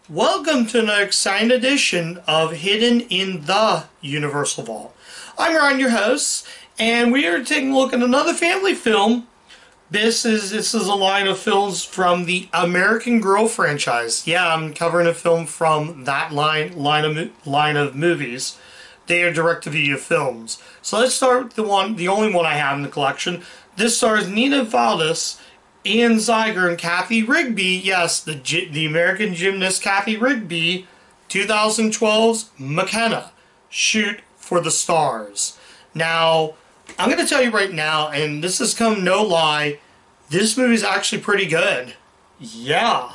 Welcome to an exciting edition of Hidden in the Universal Vault. I'm Ryan, your host, and we are taking a look at another family film. This is a line of films from the American Girl franchise. Yeah, I'm covering a film from that line of movies. They are direct-to-video films. So let's start with the only one I have in the collection. This stars Nina Valdes, Ian Ziger, and Kathy Rigby. Yes, the American gymnast Kathy Rigby, 2012's Mckenna, Shoot for the Stars. Now, I'm going to tell you right now, and this has come no lie, this movie is actually pretty good. Yeah.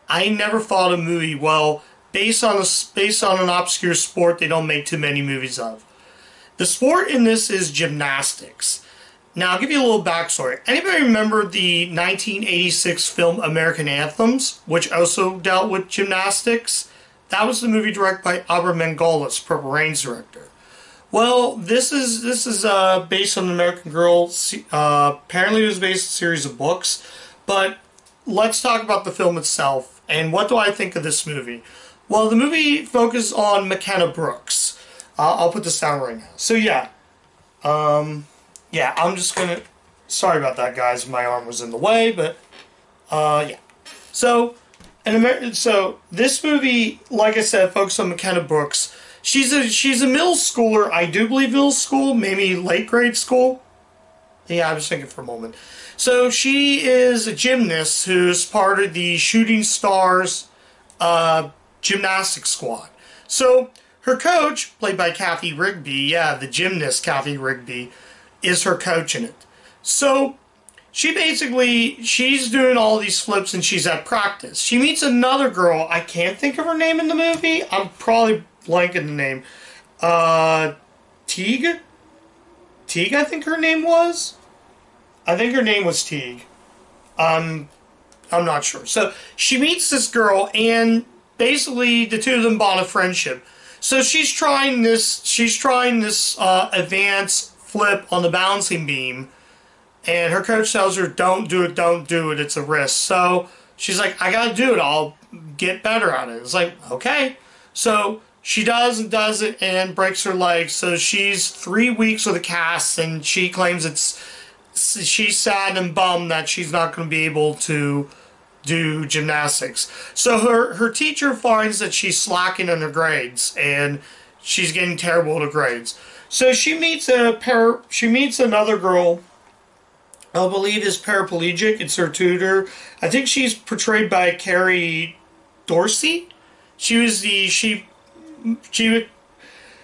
I never thought a movie, well, based on an obscure sport they don't make too many movies of. The sport in this is gymnastics. Now, I'll give you a little backstory. Anybody remember the 1986 film American Anthems, which also dealt with gymnastics? That was the movie directed by Albert Mangolis, Purple Rain's director. Well, this is based on American Girl. Apparently, it was based on a series of books. But let's talk about the film itself. And what do I think of this movie? Well, the movie focuses on Mckenna Brooks. I'll put this down right now. So, yeah. Yeah, I'm just gonna... Sorry about that, guys. My arm was in the way, but... yeah. So, this movie, like I said, focuses on Mckenna Brooks. She's a middle schooler. I do believe middle school, maybe late grade school. Yeah, I was thinking for a moment. So, she is a gymnast who's part of the Shooting Stars gymnastics squad. So, her coach, played by Kathy Rigby, yeah, the gymnast Kathy Rigby, is her coach in it. So, she's doing all these flips and she's at practice. She meets another girl, I can't think of her name in the movie. I'm probably blanking the name. Teague? Teague, I think her name was? I think her name was Teague. I'm not sure. So, she meets this girl and basically the two of them bond a friendship. So, she's trying this advanced flip on the balancing beam, and her coach tells her, don't do it, it's a risk. So she's like, I gotta do it, I'll get better at it. It's like, okay. So she does it and breaks her leg. So she's 3 weeks with a cast, and she claims she's sad and bummed that she's not going to be able to do gymnastics. So her teacher finds that she's slacking in her grades, and she's getting terrible at her grades. So she meets another girl, I believe is paraplegic. It's her tutor. I think she's portrayed by Carrie Dorsey. She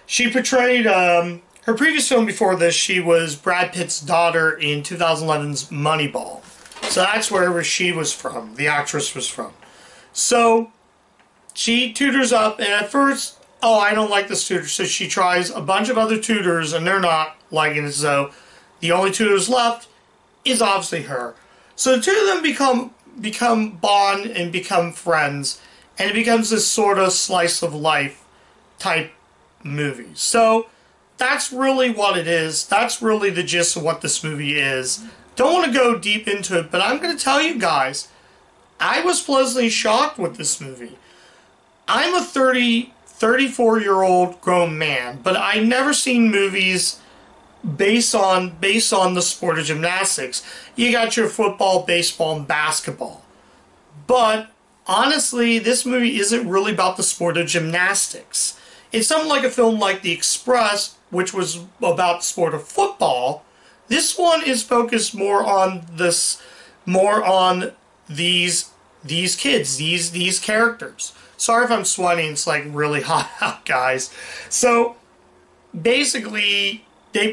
portrayed her previous film before this. She was Brad Pitt's daughter in 2011's Moneyball. So that's wherever she was from. The actress was from. So she tutors up, and at first, oh, I don't like this tutor. So she tries a bunch of other tutors, and they're not liking it. So the only tutors left is obviously her. So the two of them become bond and become friends, and it becomes this sort of slice of life type movie. So that's really what it is. That's really the gist of what this movie is. Don't want to go deep into it, but I'm going to tell you guys, I was pleasantly shocked with this movie. I'm a 34-year-old grown man, but I've never seen movies based on the sport of gymnastics. You got your football, baseball, and basketball. But honestly, this movie isn't really about the sport of gymnastics. It's something like a film like The Express, which was about the sport of football. This one is focused more on these kids, these characters. Sorry if I'm sweating, it's like really hot out, guys. So, basically, they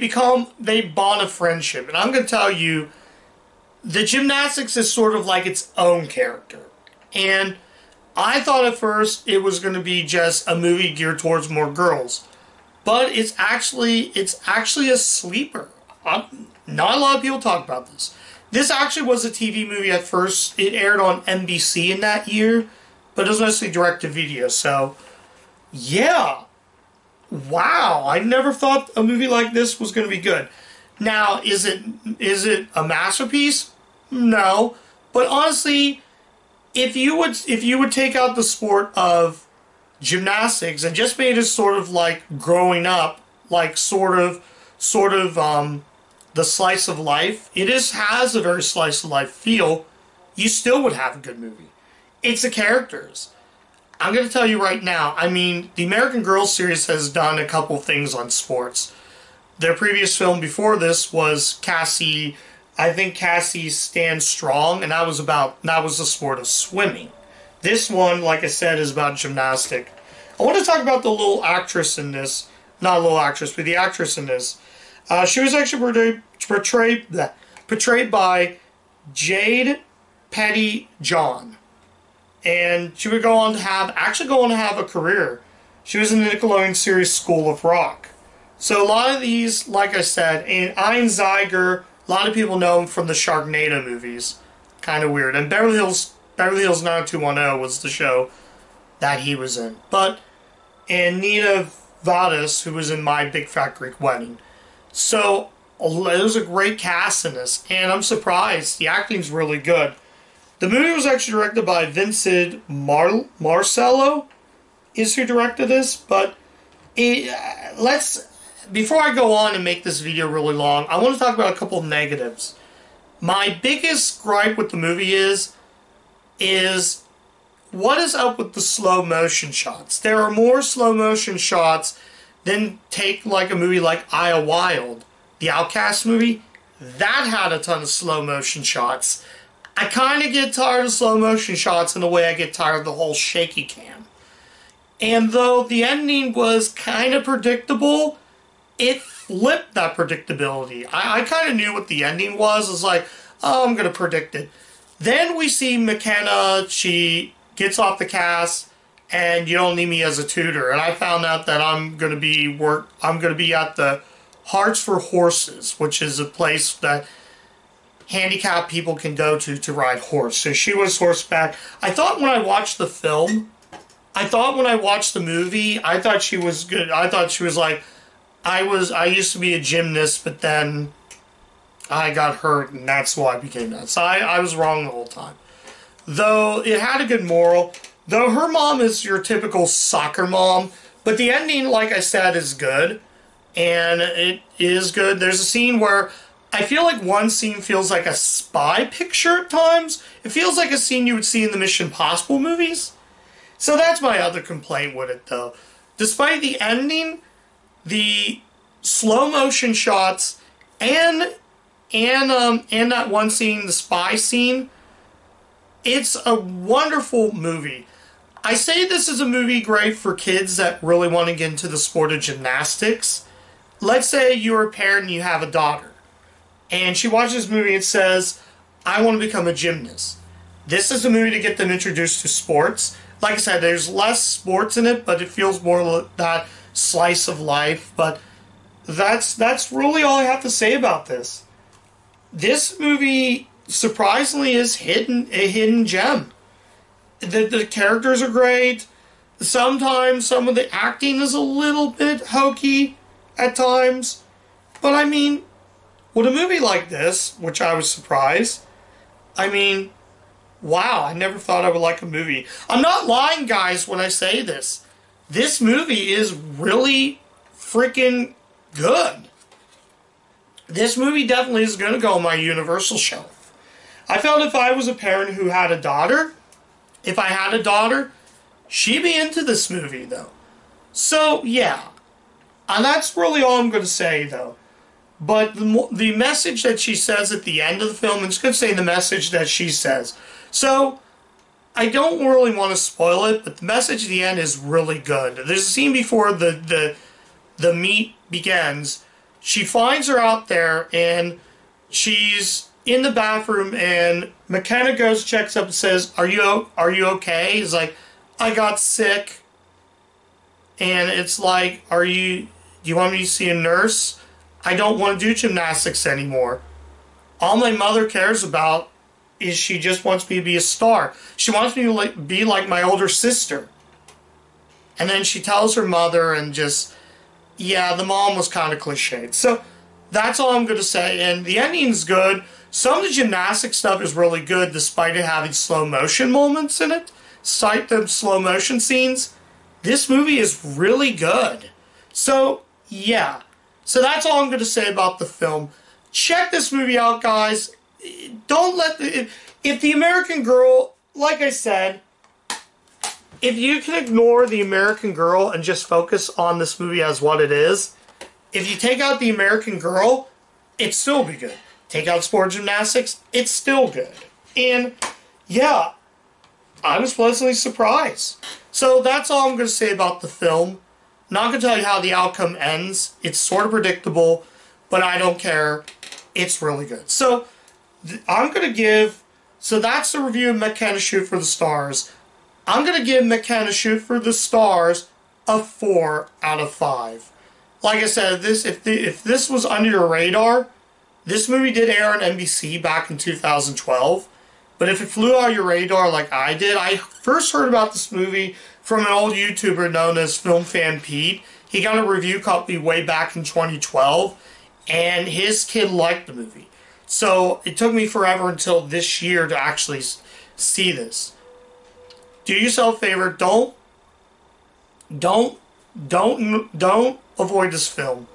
bond a friendship. And I'm going to tell you, the gymnastics is sort of like its own character. And I thought at first it was going to be just a movie geared towards more girls. But it's actually a sleeper. Not a lot of people talk about this. This actually was a TV movie at first. It aired on NBC in that year. But it was mostly direct-to-video, so, yeah. Wow, I never thought a movie like this was going to be good. Now, is it a masterpiece? No. But honestly, if you would take out the sport of gymnastics and just made it sort of like growing up, like sort of the slice of life, has a very slice of life feel, you still would have a good movie. It's the characters. I'm going to tell you right now, I mean, the American Girl series has done a couple things on sports. Their previous film before this was Cassie, I think Cassie Stands Strong, and that was the sport of swimming. This one, like I said, is about gymnastic. I want to talk about the little actress in this. Not a little actress, but the actress in this. She was actually portrayed by Jade Petty-John. And she would go on to have a career. She was in the Nickelodeon series School of Rock. So a lot of these, like I said, and Ian Ziger, a lot of people know him from the Sharknado movies. Kind of weird. And Beverly Hills 90210 was the show that he was in. And Nina Vadas, who was in My Big Fat Greek Wedding. So it was a great cast in this, and I'm surprised. The acting's really good. The movie was actually directed by Vincent Marcello, is who directed this. But before I go on and make this video really long, I want to talk about a couple of negatives. My biggest gripe with the movie is what is up with the slow motion shots? There are more slow motion shots than take like a movie like Aya Wild, the Outcast movie. That had a ton of slow motion shots. I kind of get tired of slow motion shots in the way I get tired of the whole shaky cam. And though the ending was kind of predictable, it flipped that predictability. I kind of knew what the ending was. It's like, oh, I'm going to predict it. Then we see Mckenna, she gets off the cast, and You Don't Need Me as a Tutor. And I found out that I'm going to be at the Hearts for Horses, which is a place that handicapped people can go to ride horse. So she was horseback. I thought when I watched the film, I thought she was good. I thought she was like, I used to be a gymnast, but then I got hurt, and that's why I became that. So I was wrong the whole time. Though it had a good moral. Though her mom is your typical soccer mom, but the ending, like I said, is good. And it is good. There's a scene where I feel like one scene feels like a spy picture at times. It feels like a scene you would see in the Mission Impossible movies. So that's my other complaint with it, though. Despite the ending, the slow motion shots and that one scene, the spy scene, it's a wonderful movie. I say this is a movie great for kids that really want to get into the sport of gymnastics. Let's say you're a parent and you have a daughter, and she watches this movie and says, I want to become a gymnast. This is a movie to get them introduced to sports. Like I said, there's less sports in it, but it feels more like that slice of life. But that's really all I have to say about this. This movie surprisingly is a hidden gem. The characters are great. Sometimes some of the acting is a little bit hokey at times. But I mean, with a movie like this, which I was surprised, I mean, wow, I never thought I would like a movie. I'm not lying, guys, when I say this. This movie is really freaking good. This movie definitely is going to go on my Universal shelf. I felt if I was a parent who had a daughter, she'd be into this movie, though. So, yeah. And that's really all I'm going to say, though. But the message that she says at the end of the film, I'm just going to say the message that she says. So, I don't really want to spoil it, but the message at the end is really good. There's a scene before the meet begins. She finds her out there, and she's in the bathroom, and Mckenna goes, checks up, and says, Are you okay? He's like, I got sick. And it's like, do you want me to see a nurse? I don't want to do gymnastics anymore. All my mother cares about is she just wants me to be a star. She wants me to be like my older sister. And then she tells her mother, and just, yeah, the mom was kind of cliched. So that's all I'm going to say. And the ending's good. Some of the gymnastic stuff is really good, despite it having slow motion moments in it. Despite the slow motion scenes, this movie is really good. So, yeah. So that's all I'm going to say about the film. Check this movie out, guys. Don't let the... If the American Girl, like I said, if you can ignore the American Girl and just focus on this movie as what it is, if you take out the American Girl, it'd still be good. Take out sport gymnastics, it's still good. And, yeah, I was pleasantly surprised. So that's all I'm going to say about the film. Not going to tell you how the outcome ends. It's sort of predictable, but I don't care. It's really good. So, I'm going to give... So that's the review of Mckenna Shoot for the Stars. I'm going to give Mckenna Shoot for the Stars a 4 out of 5. Like I said, if this was under your radar, this movie did air on NBC back in 2012. But if it flew out your radar like I did, I first heard about this movie from an old YouTuber known as Film Fan Pete. He got a review copy way back in 2012, and his kid liked the movie. So it took me forever until this year to actually see this. Do yourself a favor. Don't avoid this film.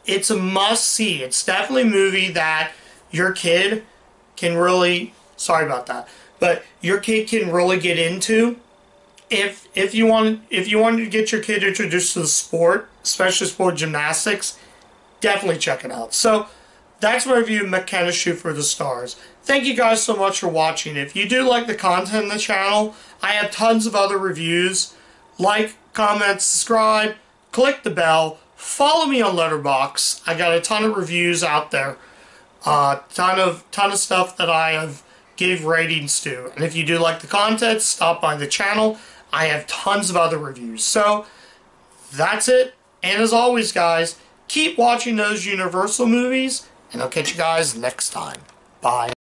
It's a must-see. It's definitely a movie that your kid can really... Sorry about that. But your kid can really get into. If you wanted to get your kid introduced to the sport, especially sport gymnastics, definitely check it out. So, that's my review of Mckenna Shoot for the Stars. Thank you guys so much for watching. If you do like the content on the channel, I have tons of other reviews. Like, comment, subscribe, click the bell, follow me on Letterboxd. I got a ton of reviews out there. Ton of stuff that I have gave ratings to. And if you do like the content, stop by the channel. I have tons of other reviews. So, that's it. And as always, guys, keep watching those Universal movies. And I'll catch you guys next time. Bye.